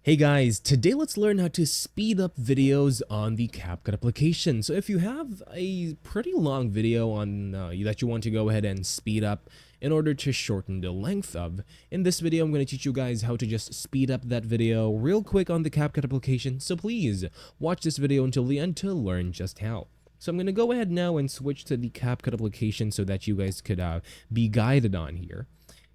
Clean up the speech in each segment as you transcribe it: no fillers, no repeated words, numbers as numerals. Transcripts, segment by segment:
Hey guys, today let's learn how to speed up videos on the CapCut application. So if you have a pretty long video on that you want to go ahead and speed up in order to shorten the length of, in this video I'm going to teach you guys how to just speed up that video real quick on the CapCut application. So please watch this video until the end to learn just how. So I'm going to go ahead now and switch to the CapCut application so that you guys could be guided on here.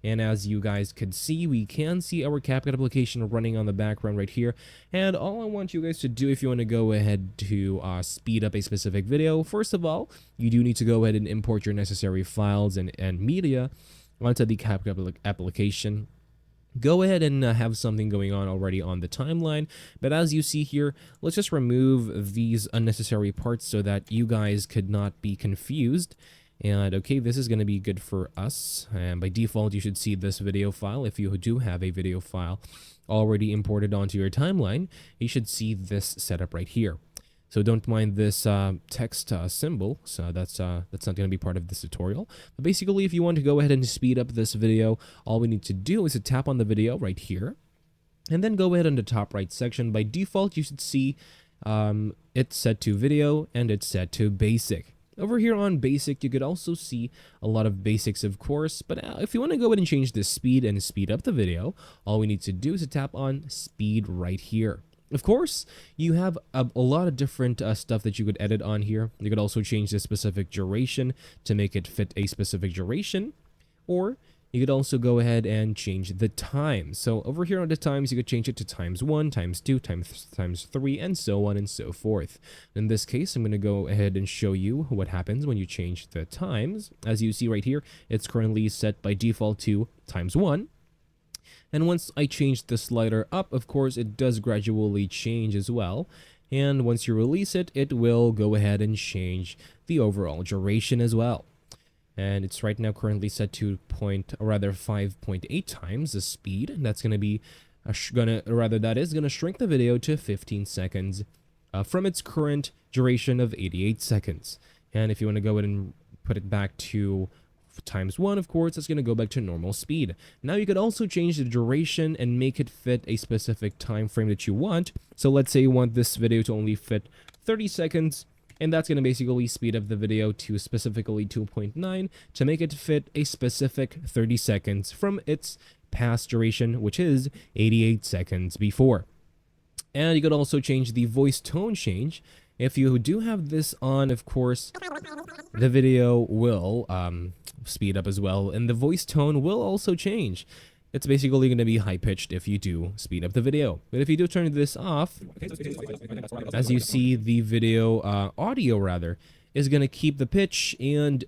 And as you guys could see, we can see our CapCut application running on the background right here. And all I want you guys to do, if you want to go ahead to speed up a specific video, first of all, you do need to go ahead and import your necessary files and media onto the CapCut application. Go ahead and have something going on already on the timeline, but as you see here, let's just remove these unnecessary parts so that you guys could not be confused. And okay, this is going to be good for us, and by default you should see this video file. If you do have a video file already imported onto your timeline, you should see this setup right here. So don't mind this text symbol, so that's not going to be part of this tutorial. But basically, if you want to go ahead and speed up this video, all we need to do is to tap on the video right here, and then go ahead on the top right section. By default, you should see it's set to video and it's set to basic. Over here on basic, you could also see a lot of basics, of course, but if you want to go ahead and change the speed and speed up the video, all we need to do is to tap on speed right here. Of course, you have a lot of different stuff that you could edit on here. You could also change the specific duration to make it fit a specific duration, or you could also go ahead and change the time. So over here on the times, you could change it to ×1, ×2, ×3, and so on and so forth. In this case, I'm going to go ahead and show you what happens when you change the times. As you see right here, it's currently set by default to ×1. And once I change the slider up, of course, it does gradually change as well. And once you release it, it will go ahead and change the overall duration as well. And it's right now currently set to 5.8 times the speed. That's going to be that is going to shrink the video to 15 seconds from its current duration of 88 seconds. And if you want to go ahead and put it back to ×1, of course, it's going to go back to normal speed. Now you could also change the duration and make it fit a specific time frame that you want. So let's say you want this video to only fit 30 seconds. And that's going to basically speed up the video to specifically 2.9 to make it fit a specific 30 seconds from its past duration, which is 88 seconds before. And you could also change the voice tone change. If you do have this on, of course, the video will speed up as well, and the voice tone will also change. It's basically going to be high-pitched if you do speed up the video. But if you do turn this off, as you see, the video audio rather is going to keep the pitch and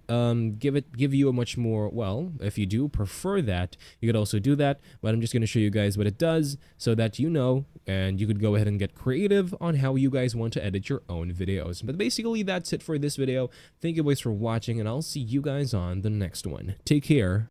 give you a much more, well, if you do prefer that, you could also do that. But I'm just going to show you guys what it does so that you know, and you could go ahead and get creative on how you guys want to edit your own videos. But basically, that's it for this video. Thank you guys for watching, and I'll see you guys on the next one. Take care.